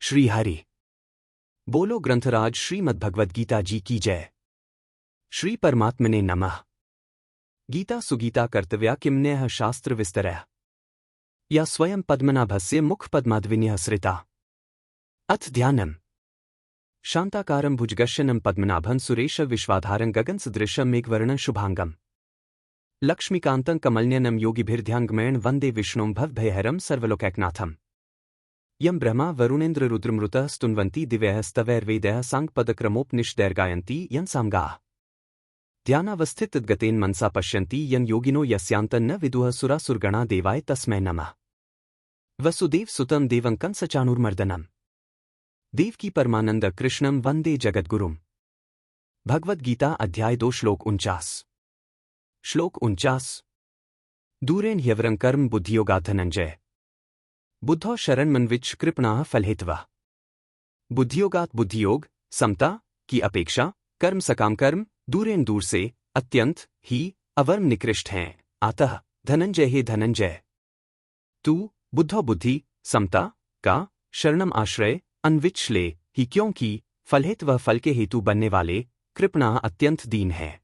श्री हरि बोलो ग्रंथराज श्रीमद्भगवद्गीता जी की जय। श्री परमात्मने नमः। गीता सुगीता कर्तव्या किमन्यः शास्त्र विस्तरः या स्वयं पद्मनाभस्य मुख पद्माद्विन्यः सृता। अथ ध्यानम्। शांताकारं भुजगशयनं पद्मनाभं सुरेश विश्वाधारं गगनसदृशं मेघवर्णं शुभांगं लक्ष्मीकान्तं कमलनयनं योगिभिर्ध्यानगमयं वन्दे विष्णुं भवभयहरं सर्वलोकैकनाथम्। यं ब्रह्मा वरुणेन्द्र रुद्रमृतः स्तुन्वन्ति दिव्यः स्तवैर्वेदैः साङ्गपदक्रमोपनिषदैर्गायन्ति यं सामगाः। ध्यानावस्थितगतेन मनसा पश्यन्ति यं योगिनो यस्यान्तं न विदुः सुरासुरगणा देवाय तस्मै नमः। वसुदेव सुतं देवं कंसचाणूरमर्दनम् देवकी परमानंद कृष्णं वंदे जगद्गुरुम्। भगवद गीता अध्याय 2 श्लोक 49। श्लोक 49। दूरेण ह्यवरं कर्म बुद्धियोगात् धनंजय बुद्धौ शरणमन्विच्छ कृपणाः फलहेतवः। बुद्धियोगात बुद्धियोग समता की अपेक्षा कर्म सकाम कर्म दूरेण दूर से अत्यंत ही अवर्म निकृष्ट हैं। अतः धनंजय हे धनंजय तू बुद्धौ बुद्धि समता का शरणम आश्रय अन्विच्छ ले ही क्योंकि फलहेतवः फल के हेतु बनने वाले कृपणाः अत्यंत दीन है।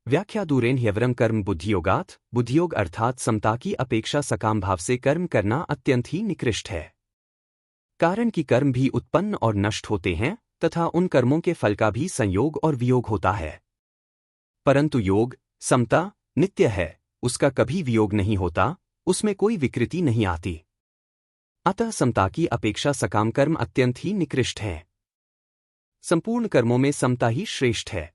व्याख्या दूरेण ह्यवरम कर्म बुद्धियोगात बुद्धियोग अर्थात समता की अपेक्षा सकाम भाव से कर्म करना अत्यंत ही निकृष्ट है। कारण कि कर्म भी उत्पन्न और नष्ट होते हैं तथा उन कर्मों के फल का भी संयोग और वियोग होता है, परंतु योग समता नित्य है, उसका कभी वियोग नहीं होता, उसमें कोई विकृति नहीं आती। अतः समता की अपेक्षा सकाम कर्म अत्यंत ही निकृष्ट है। संपूर्ण कर्मों में समता ही श्रेष्ठ है।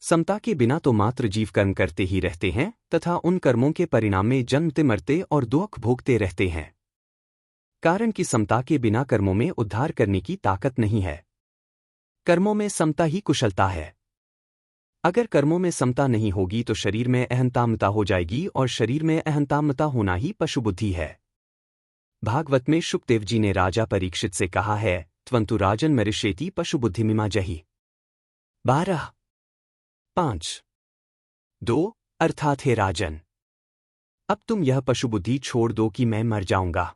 समता के बिना तो मात्र जीव कर्म करते ही रहते हैं तथा उन कर्मों के परिणाम में जन्मते मरते और दुख भोगते रहते हैं। कारण कि समता के बिना कर्मों में उद्धार करने की ताकत नहीं है। कर्मों में समता ही कुशलता है। अगर कर्मों में समता नहीं होगी तो शरीर में अहंतामता हो जाएगी और शरीर में अहंतामता होना ही पशुबुद्धि है। भागवत में शुकदेव जी ने राजा परीक्षित से कहा है, त्वंतु राजन मरिष्येति पशुबुद्धिमिमा जहि। 12:5-2 अर्थात हे राजन, अब तुम यह पशुबुद्धि छोड़ दो कि मैं मर जाऊंगा।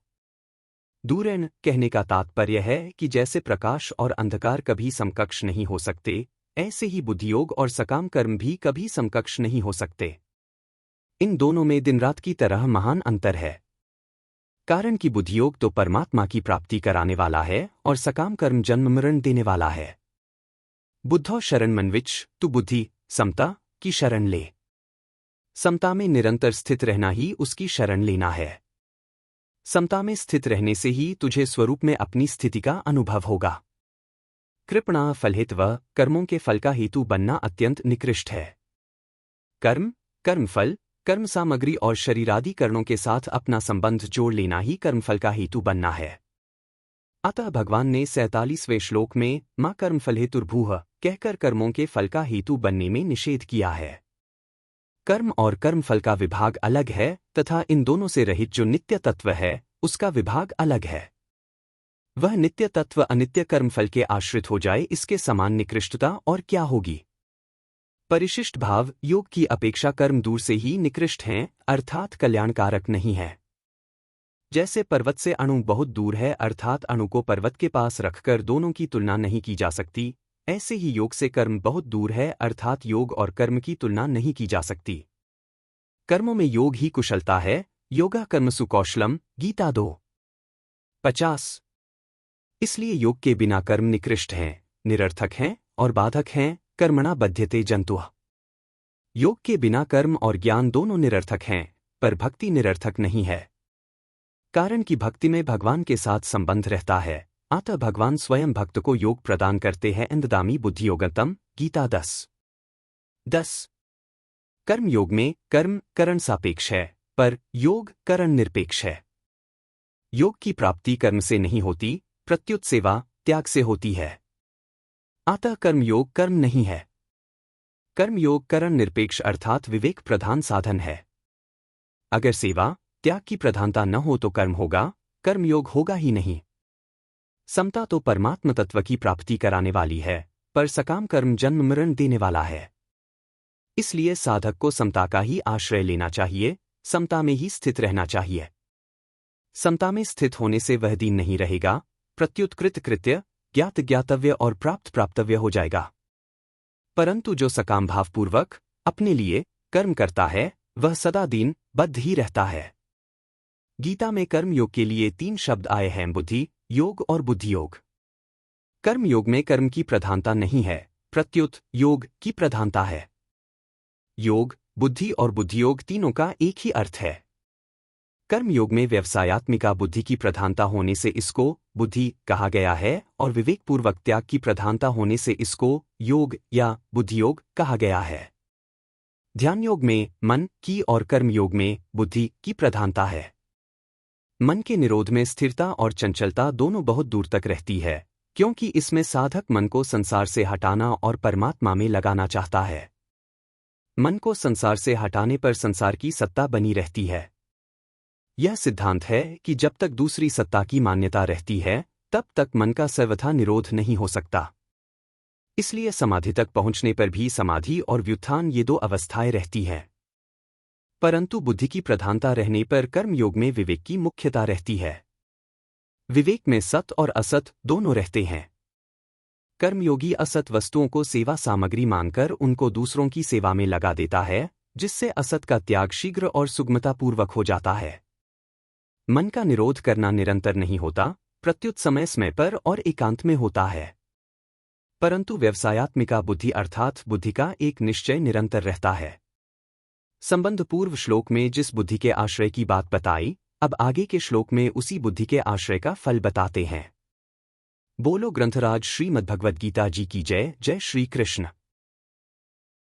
दूरेण कहने का तात्पर्य है कि जैसे प्रकाश और अंधकार कभी समकक्ष नहीं हो सकते, ऐसे ही बुद्धियोग और सकाम कर्म भी कभी समकक्ष नहीं हो सकते। इन दोनों में दिन रात की तरह महान अंतर है। कारण कि बुद्धियोग तो परमात्मा की प्राप्ति कराने वाला है और सकाम कर्म जन्म मरण देने वाला है। बुद्धौ शरण मनविच्छ तू बुद्धि समता की शरण ले। समता में निरंतर स्थित रहना ही उसकी शरण लेना है। समता में स्थित रहने से ही तुझे स्वरूप में अपनी स्थिति का अनुभव होगा। कृपणा फलहेतवः कर्मों के फल का हेतु बनना अत्यंत निकृष्ट है। कर्म कर्मफल कर्म सामग्री और शरीरादि करणों के साथ अपना संबंध जोड़ लेना ही कर्मफल का हेतु बनना है। अतः भगवान ने 47वें श्लोक में मां कर्मफल हेतुर्भूः कहकर कर्मों के फल का हेतु बनने में निषेध किया है। कर्म और कर्मफल का विभाग अलग है तथा इन दोनों से रहित जो नित्य तत्व है उसका विभाग अलग है। वह नित्य तत्व अनित्य कर्मफल के आश्रित हो जाए, इसके समान निकृष्टता और क्या होगी। परिशिष्ट भाव योग की अपेक्षा कर्म दूर से ही निकृष्ट हैं, अर्थात कल्याणकारक नहीं है। जैसे पर्वत से अणु बहुत दूर है, अर्थात अणु को पर्वत के पास रखकर दोनों की तुलना नहीं की जा सकती, ऐसे ही योग से कर्म बहुत दूर है, अर्थात योग और कर्म की तुलना नहीं की जा सकती। कर्मों में योग ही कुशलता है। योगा कर्मसु कौशलम गीता 2:50। इसलिए योग के बिना कर्म निकृष्ट हैं, निरर्थक हैं और बाधक हैं। कर्मणा बध्यते जंतुः। योग के बिना कर्म और ज्ञान दोनों निरर्थक हैं, पर भक्ति निरर्थक नहीं है। कारण कि भक्ति में भगवान के साथ संबंध रहता है, अतः भगवान स्वयं भक्त को योग प्रदान करते हैं। इंददामी बुद्धियोगतम गीता 10:10। कर्म योग में कर्म करण सापेक्ष है, पर योग करण निरपेक्ष है। योग की प्राप्ति कर्म से नहीं होती, प्रत्युत सेवा त्याग से होती है। अतः कर्म योग कर्म नहीं है। कर्म योग करण निरपेक्ष अर्थात विवेक प्रधान साधन है। अगर सेवा त्याग की प्रधानता न हो तो कर्म होगा, कर्मयोग होगा ही नहीं। समता तो परमात्म तत्व की प्राप्ति कराने वाली है, पर सकाम कर्म जन्म मरण देने वाला है। इसलिए साधक को समता का ही आश्रय लेना चाहिए, समता में ही स्थित रहना चाहिए। समता में स्थित होने से वह दीन नहीं रहेगा, प्रत्युत कृत कृत्य, ज्ञात ज्ञातव्य और प्राप्त प्राप्तव्य हो जाएगा। परंतु जो सकाम भावपूर्वक अपने लिए कर्म करता है वह सदा दीन बद्ध ही रहता है। गीता में कर्म योग के लिए 3 शब्द आए हैं, बुद्धि योग और बुद्धि योग। कर्म योग में कर्म की प्रधानता नहीं है, प्रत्युत योग की प्रधानता है। योग, बुद्धि और बुद्धियोग तीनों का एक ही अर्थ है। कर्मयोग में व्यवसायात्मिका बुद्धि की प्रधानता होने से इसको बुद्धि कहा गया है और विवेकपूर्वक त्याग की प्रधानता होने से इसको योग या बुद्धियोग कहा गया है। ध्यानयोग में मन की और कर्मयोग में बुद्धि की प्रधानता है। मन के निरोध में स्थिरता और चंचलता दोनों बहुत दूर तक रहती है, क्योंकि इसमें साधक मन को संसार से हटाना और परमात्मा में लगाना चाहता है। मन को संसार से हटाने पर संसार की सत्ता बनी रहती है। यह सिद्धांत है कि जब तक दूसरी सत्ता की मान्यता रहती है तब तक मन का सर्वथा निरोध नहीं हो सकता। इसलिए समाधि तक पहुंचने पर भी समाधि और व्युत्थान ये 2 अवस्थाएं रहती हैं। परंतु बुद्धि की प्रधानता रहने पर कर्मयोग में विवेक की मुख्यता रहती है। विवेक में सत और असत दोनों रहते हैं। कर्मयोगी असत वस्तुओं को सेवा सामग्री मानकर उनको दूसरों की सेवा में लगा देता है, जिससे असत का त्याग शीघ्र और सुगमतापूर्वक हो जाता है। मन का निरोध करना निरंतर नहीं होता, प्रत्युत समय समय पर और एकांत में होता है। परंतु व्यवसायात्मिका बुद्धि अर्थात बुद्धि का एक निश्चय निरंतर रहता है। संबंध पूर्व श्लोक में जिस बुद्धि के आश्रय की बात बताई, अब आगे के श्लोक में उसी बुद्धि के आश्रय का फल बताते हैं। बोलो ग्रंथराज श्रीमद्भगवद्गीता जी की जय। जय श्री कृष्ण।